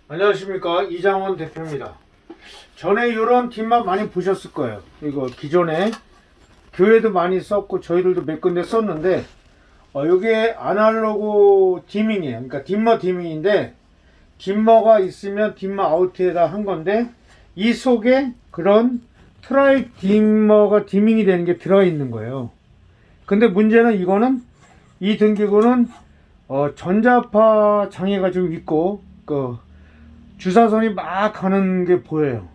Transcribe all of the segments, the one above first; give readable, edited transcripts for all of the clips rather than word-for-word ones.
안녕하십니까, 이장원 대표입니다. 전에 이런 뒷맛 많이 보셨을 거예요. 이거 기존에 교회도 많이 썼고 저희들도 몇 군데 썼는데 이게 아날로그 디밍이에요. 그러니까 dim머 디밍인데 딤머가 있으면 dim머 아웃에다 한 건데 이 속에 그런 트라이 딤머가 디밍이 되는 게 들어있는 거예요. 근데 문제는 이거는 이 등기구는 전자파 장애가 좀 있고 주사선이 막 가는 게 보여요.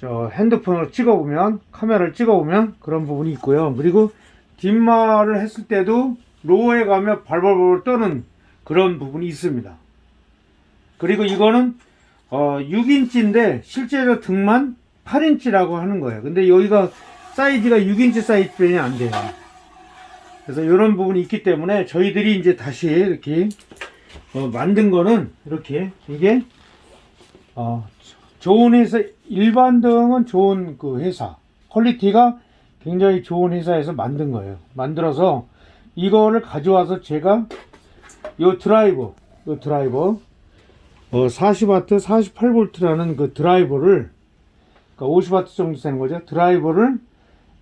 핸드폰을 찍어보면, 카메라를 찍어보면 그런 부분이 있고요. 그리고 뒷말을 했을 때도 로우에 가면 발발발 떠는 그런 부분이 있습니다. 그리고 이거는 6인치인데 실제로 등만 8인치라고 하는 거예요. 근데 여기가 사이즈가 6인치 사이즈뿐이 안 돼요. 그래서 이런 부분이 있기 때문에 저희들이 이제 다시 이렇게 만든 거는 이렇게 이게 좋은 회사, 일반 등은 좋은 회사, 퀄리티가 굉장히 좋은 회사에서 만든 거예요. 만들어서 이거를 가져와서 제가 요 드라이버 40W 48V라는 그 드라이버를, 그러니까 50W 정도 되는 거죠. 드라이버를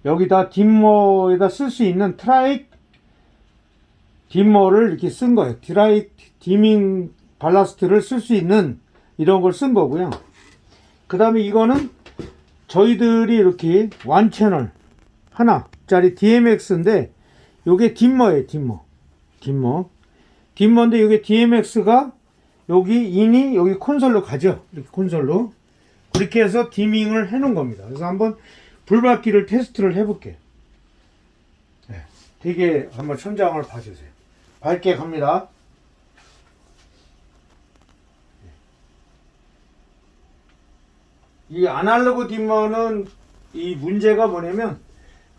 여기다 딤머에다 쓸 수 있는 트라이 딤머를 이렇게 쓴 거예요. 트라이 디밍 발라스트를 쓸 수 있는 이런 걸 쓴 거고요. 그 다음에 이거는 저희들이 이렇게 완 채널 하나짜리 DMX인데 요게 딤머예요. 딤머인데 요게 DMX가 여기 인이 여기 콘솔로 가죠. 이렇게 콘솔로 그렇게 해서 디밍을 해 놓은 겁니다. 그래서 한번 불받기를 테스트를 해 볼게요. 네, 되게 한번 천장을 봐주세요. 밝게 갑니다. 이 아날로그 딤머는 이 문제가 뭐냐면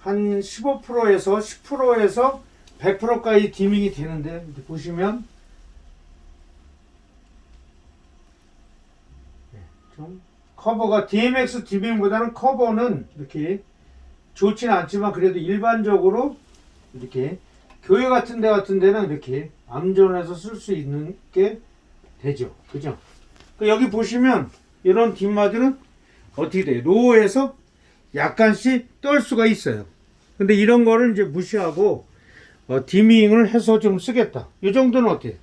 한 15%에서 10%에서 100%까지 디밍이 되는데 이렇게 보시면 좀 커버가 DMX 디밍보다는 커버는 이렇게 좋지는 않지만 그래도 일반적으로 이렇게 교회 같은 데는 이렇게 암전해서 쓸 수 있는 게 되죠. 그죠? 여기 보시면 이런 뒷마들은 어떻게 돼요? 로우에서 약간씩 떨 수가 있어요. 근데 이런 거를 이제 무시하고 디밍을 해서 좀 쓰겠다. 이 정도는 어때요?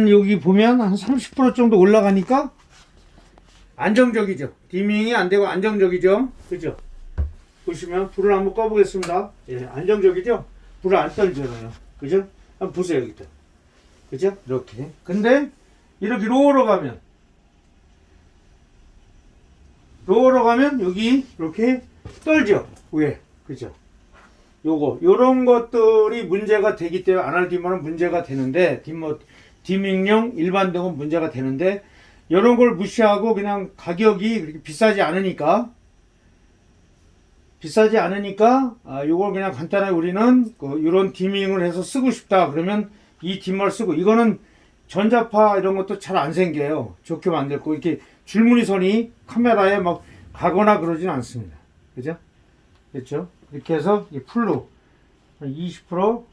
여기 보면 한 30% 정도 올라가니까 안정적이죠. 디밍이 안 되고 안정적이죠. 그죠? 보시면 불을 한번 꺼보겠습니다. 예, 안정적이죠? 불을 안 떨잖아요. 그죠? 한번 보세요, 여기다. 그죠? 이렇게. 근데 이렇게 로우로 가면 여기 이렇게 떨죠. 위에. 그죠? 요런 것들이 문제가 되기 때문에 아날 딤머는 문제가 되는데 디밍용 일반 등은 문제가 되는데 요런 걸 무시하고 그냥 가격이 그렇게 비싸지 않으니까 요걸 그냥 간단하게 우리는 요런 디밍을 해서 쓰고 싶다 그러면 이 딤머를 쓰고, 이거는 전자파 이런 것도 잘 안 생겨요. 좋게 만들고 이렇게 줄무늬 선이 카메라에 막 가거나 그러진 않습니다. 그죠? 됐죠? 이렇게 해서 이 풀로 20%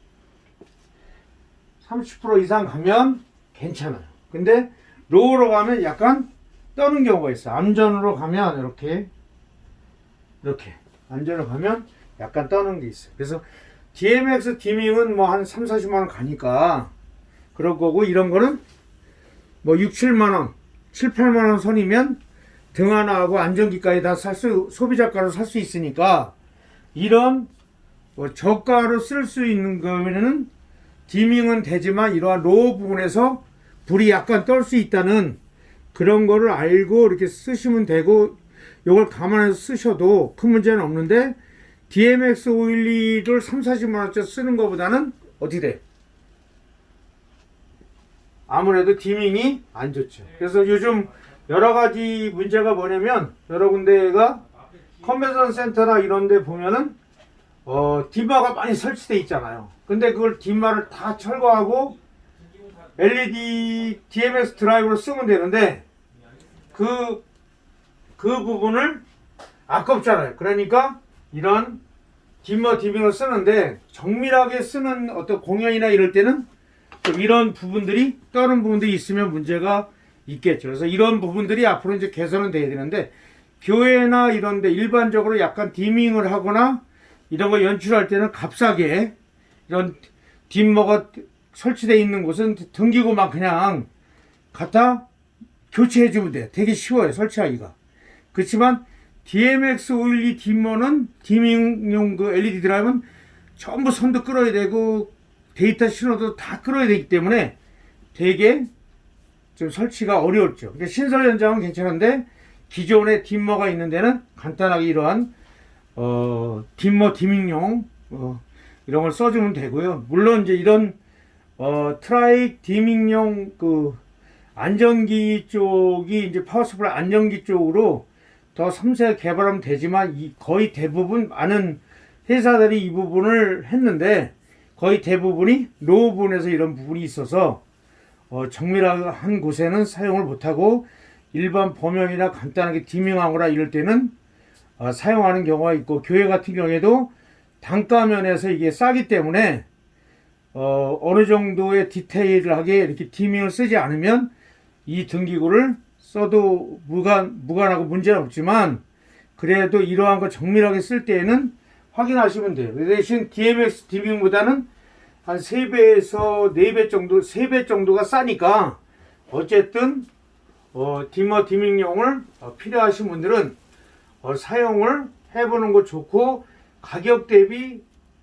30% 이상 가면 괜찮아요. 근데 로우로 가면 약간 떠는 경우가 있어요. 암전으로 가면 이렇게 암전으로 가면 약간 떠는 게 있어요. 그래서 DMX 디밍은 뭐 한 3, 40만원 가니까 그럴 거고, 이런 거는 뭐 6, 7만원 7, 8만원 선이면 등 하나하고 안전기까지 다 소비자가로 살 수 있으니까 이런 저가로 쓸 수 있는 거면은 디밍은 되지만 이러한 로우 부분에서 불이 약간 떨 수 있다는 그런 거를 알고 이렇게 쓰시면 되고, 요걸 감안해서 쓰셔도 큰 문제는 없는데 DMX 512를 3, 40만원짜리 쓰는 것보다는 어떻게 돼? 아무래도 디밍이 안 좋죠. 그래서 요즘 여러가지 문제가 뭐냐면 여러 군데가 컨벤션 센터나 이런 데 보면은 딤머가 많이 설치되어 있잖아요. 근데 그걸 딤머를 다 철거하고 LED DMX 드라이브로 쓰면 되는데 그 부분을 아깝잖아요. 그러니까 이런 딤머 디밍을 쓰는데 정밀하게 쓰는 어떤 공연이나 이럴 때는 좀 이런 부분들이 떠는 부분들이 있으면 문제가 있겠죠. 그래서 이런 부분들이 앞으로 이제 개선은 돼야 되는데, 교회나 이런 데 일반적으로 약간 디밍을 하거나 이런 거 연출할 때는 값싸게 이런 딤머가 설치되어 있는 곳은 등기고만 그냥 갖다 교체해주면 돼요. 되게 쉬워요, 설치하기가. 그렇지만 DMX512 딤머는 디밍용 그 LED 드라이브는 전부 선도 끌어야 되고 데이터 신호도 다 끌어야 되기 때문에 되게 좀 설치가 어려웠죠. 그러니까 신설 현장은 괜찮은데 기존에 딤머가 있는 데는 간단하게 이러한 딤머 디밍용 이런 걸 써주면 되고요. 물론 이제 이런 트라이 디밍용 그 안전기 쪽이 이제 파워서플라이 안전기 쪽으로 더 섬세하게 개발하면 되지만 거의 대부분 많은 회사들이 이 부분을 했는데 거의 대부분이 로우 부분에서 이런 부분이 있어서 정밀한 곳에는 사용을 못하고 일반 범용이나 간단하게 디밍하거나 이럴 때는 사용하는 경우가 있고, 교회 같은 경우에도 단가 면에서 이게 싸기 때문에 어느 정도의 디테일하게 이렇게 디밍을 쓰지 않으면 이 등기구를 써도 무관하고 문제는 없지만, 그래도 이러한 거 정밀하게 쓸 때에는 확인하시면 돼요. 그 대신 DMX 디밍보다는 한 3배에서 4배 정도, 3배 정도가 싸니까 어쨌든 딤머 디밍용을 필요하신 분들은 사용을 해보는 거 좋고, 가격 대비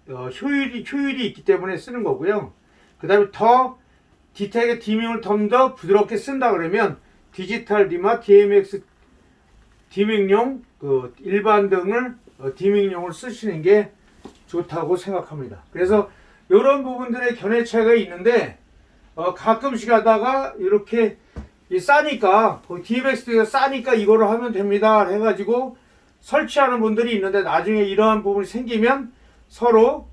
효율이 있기 때문에 쓰는 거고요. 그 다음에 더 디테일하게 디밍을 좀 더 부드럽게 쓴다 그러면 디지털 딤머 DMX 디밍용 그 일반 등을 디밍용을 쓰시는 게 좋다고 생각합니다. 그래서 이런 부분들의 견해 차이가 있는데 가끔씩 하다가 이렇게 싸니까 DMX가 싸니까 이거를 하면 됩니다 해가지고 설치하는 분들이 있는데, 나중에 이러한 부분이 생기면 서로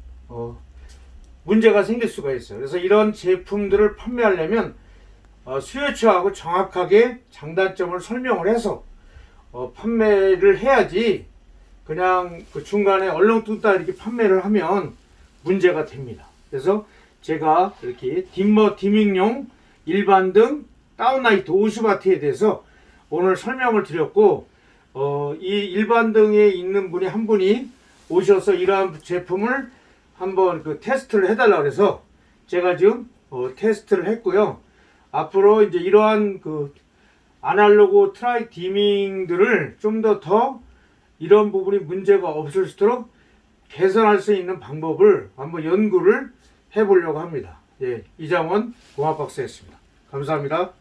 문제가 생길 수가 있어요. 그래서 이런 제품들을 판매하려면 수요처하고 정확하게 장단점을 설명을 해서 판매를 해야지, 그냥 그 중간에 얼렁뚱땅 이렇게 판매를 하면 문제가 됩니다. 그래서 제가 이렇게 딤머 디밍용 일반 등 다운라이트 50W에 대해서 오늘 설명을 드렸고, 이 일반 등에 있는 분이 한 분이 오셔서 이러한 제품을 한번 그 테스트를 해달라고 해서 제가 지금 테스트를 했고요. 앞으로 이제 이러한 그 아날로그 트라이 디밍들을 좀 더 이런 부분이 문제가 없을 수 있도록 개선할 수 있는 방법을 한번 연구를 해보려고 합니다. 예, 이장원 공학박사였습니다. 감사합니다.